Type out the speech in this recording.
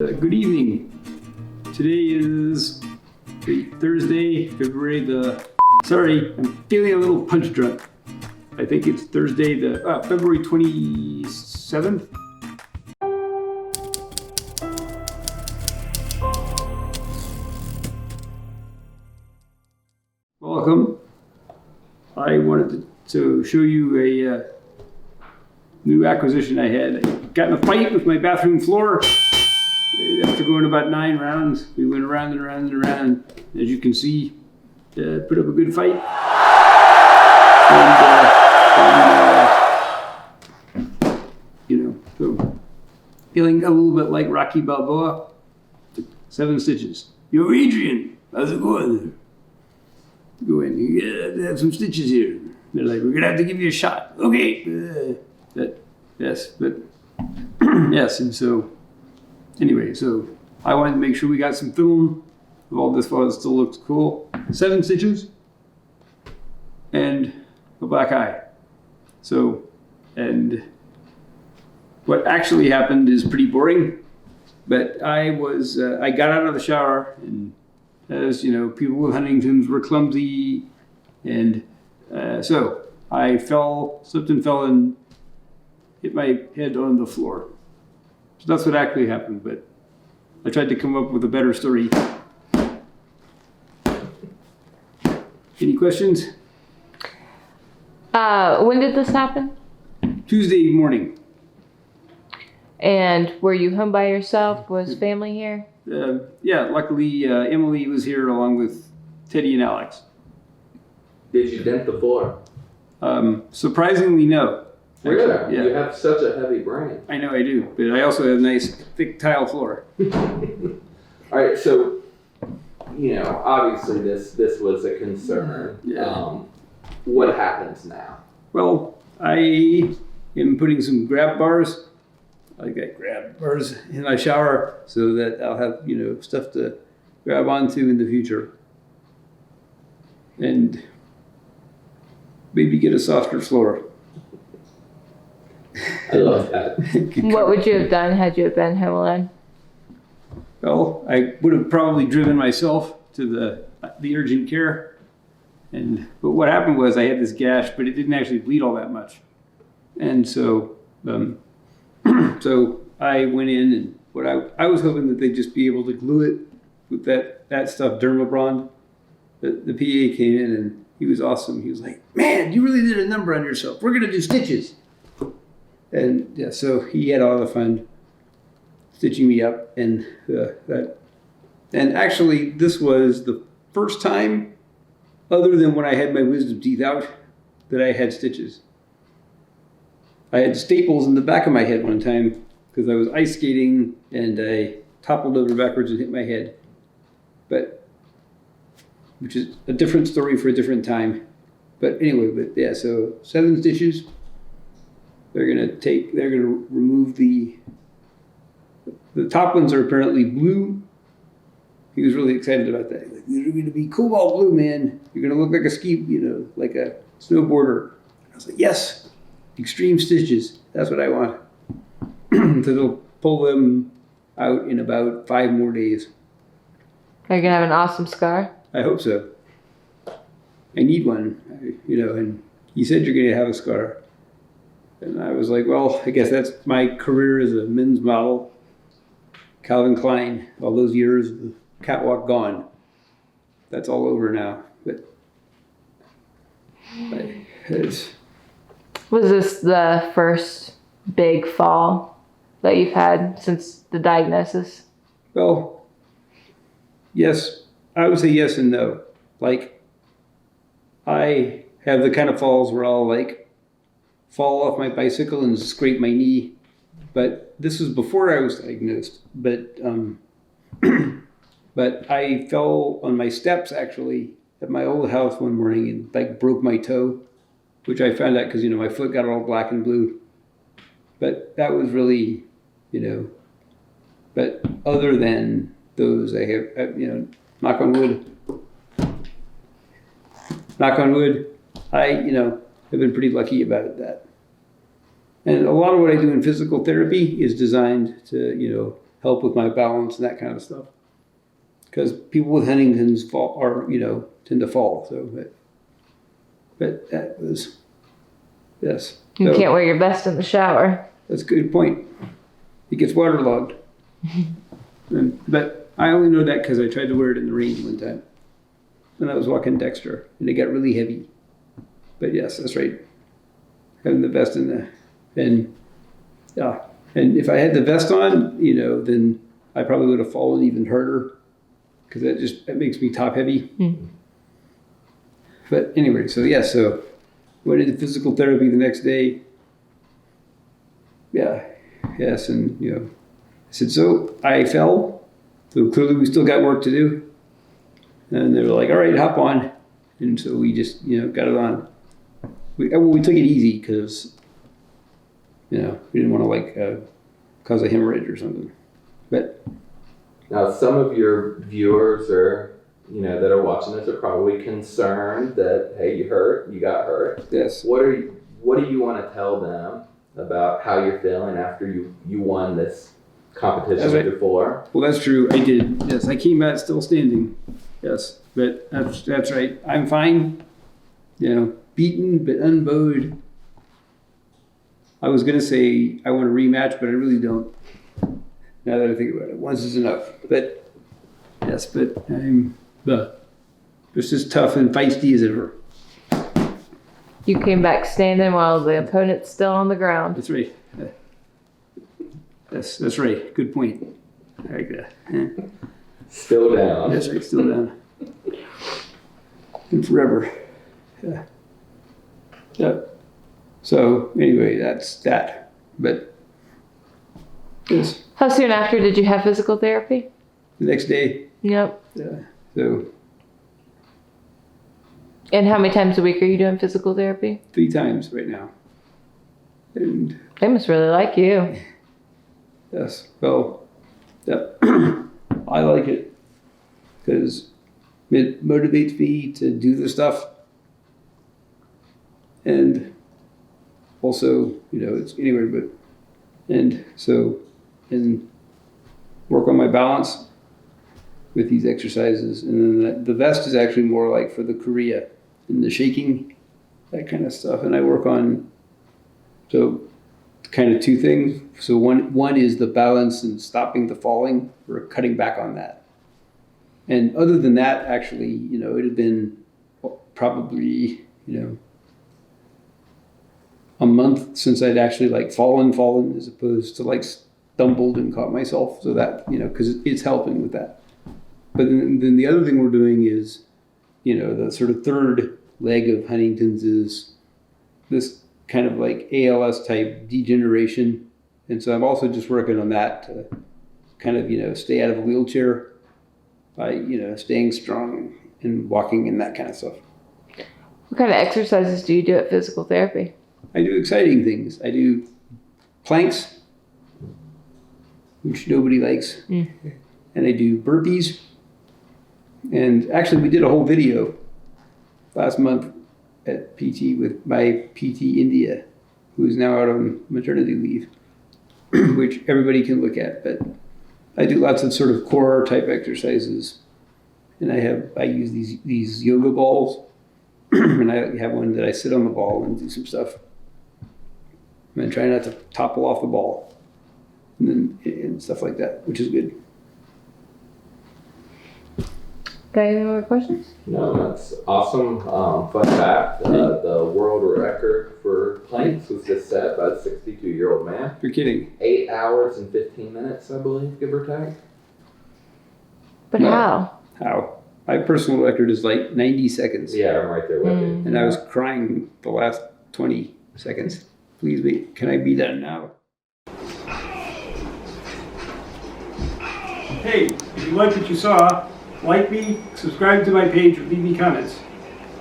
Good evening. Today is Thursday, February Sorry, I'm feeling a little punch drunk. I think it's Thursday, February 27th. Welcome. I wanted to show you a new acquisition I had. I got in a fight with my bathroom floor. After going about 9 rounds, we went around and around and around. As you can see, put up a good fight. So feeling a little bit like Rocky Balboa. 7 stitches. Yo, Adrian, how's it going? Go in. You have some stitches here. They're like, we're gonna have to give you a shot. Okay. Yes, and so. Anyway, so I wanted to make sure we got some film of all this while it still looks cool. 7 stitches and a black eye. So, and what actually happened is pretty boring, but I got out of the shower, and as you know, people with Huntington's were clumsy, and so I slipped and fell and hit my head on the floor. So that's what actually happened, but I tried to come up with a better story. Any questions? When did this happen? Tuesday morning. And were you home by yourself? Was family here? Yeah, luckily Emily was here along with Teddy and Alex. Did you dent the floor? Surprisingly, no. Really? Actually, yeah. You have such a heavy brain. I know I do, but I also have a nice thick tile floor. All right, so, obviously this was a concern. Yeah. What happens now? Well, I am putting some grab bars. I got grab bars in my shower so that I'll have, stuff to grab onto in the future. And maybe get a softer floor. I love that. What would you have done had you been home alone? Well, I would have probably driven myself to the urgent care. But what happened was I had this gash, but it didn't actually bleed all that much. And so so I went in, and what I was hoping that they'd just be able to glue it with that stuff, Dermabrand. The PA came in, and he was awesome. He was like, man, you really did a number on yourself. We're going to do stitches. And yeah, so he had all the fun stitching me up, and and actually this was the first time, other than when I had my wisdom teeth out, that I had stitches. I had staples in the back of my head one time because I was ice skating and I toppled over backwards and hit my head, which is a different story for a different time. But anyway, so 7 stitches. They're gonna remove the top ones are apparently blue. He was really excited about that. Like, they're gonna be cobalt blue, man. You're gonna look like like a snowboarder. I was like, yes, extreme stitches. That's what I want. So they'll pull them out in about 5 more days. Are you gonna have an awesome scar? I hope so. I need one, and he said you're gonna have a scar. And I was like, well, I guess that's my career as a men's model. Calvin Klein, all those years of the catwalk gone. That's all over now. But Was this the first big fall that you've had since the diagnosis? Well, yes. I would say yes and no. Like, I have the kind of falls where I'll fall off my bicycle and scrape my knee. But this was before I was diagnosed. But but I fell on my steps actually at my old house one morning and broke my toe, which I found out because my foot got all black and blue. But that was really, but other than those, I have, knock on wood, I have been pretty lucky about that. And a lot of what I do in physical therapy is designed to, help with my balance and that kind of stuff. Because people with Huntington's tend to fall. So, but that was, yes. You So, can't wear your vest in the shower. that's a good point. It gets waterlogged. But I only know that because I tried to wear it in the rain one time when I was walking Dexter, and it got really heavy. But yes, that's right. Having the vest and if I had the vest on, then I probably would have fallen even harder because that makes me top heavy. But anyway, so went into physical therapy the next day. Yeah, yes, and I said, so I fell. So clearly we still got work to do. And they were like, all right, hop on. And so we just, got it on. We took it easy because, we didn't want to cause a hemorrhage or something. But Now, some of your viewers that are watching this are probably concerned that, hey, you got hurt. yes, What do you want to tell them about how you're feeling after you won this competition That's right. before? well, that's true. I did. Yes, I came out still standing. Yes, but that's right. I'm fine. Beaten but unbowed. I was gonna say I want a rematch, but I really don't. Now that I think about it, once is enough. But yes, but I'm just as tough and feisty as ever. You came back standing while the opponent's still on the ground. That's right. That's right. Good point. I like that. Still down. That's right. Still down. And forever. Yeah. Yep. So anyway, that's that. But yes, How soon after did you have physical therapy? the next day. Yep. So And how many times a week are you doing physical therapy? 3 times right now. And They must really like you. yes, well, I like it because it motivates me to do the stuff. And also, it's anywhere but, and work on my balance with these exercises. And then the vest is actually more like for the chorea and the shaking, that kind of stuff. And I work on, so kind of 2 things. So one is the balance and stopping the falling, or cutting back on that. And other than that, actually, it had been probably, a month since I'd actually fallen as opposed to stumbled and caught myself. So that, because it's helping with that. But then the other thing we're doing is, the sort of third leg of Huntington's is this kind of ALS type degeneration. And so I'm also just working on that to kind of, stay out of a wheelchair by, staying strong and walking and that kind of stuff. What kind of exercises do you do at physical therapy? I do exciting things. I do planks, which nobody likes. And I do burpees. And actually, we did a whole video last month at PT with my PT India, who is now out on maternity leave, which everybody can look at. But I do lots of sort of core type exercises. And I use these yoga balls. And I have one that I sit on the ball and do some stuff. And try not to topple off the ball, and stuff like that, which is good. Got any more questions? No, that's awesome. Fun fact, the world record for planks was just set by a 62-year-old man. You're kidding. 8 hours and 15 minutes, I believe, give or take. But No. how? How? My personal record is 90 seconds. Yeah, I'm right there with you. And I was crying the last 20 seconds. Please can I be done now? Hey, if you liked what you saw, like me, subscribe to my page, or leave me comments.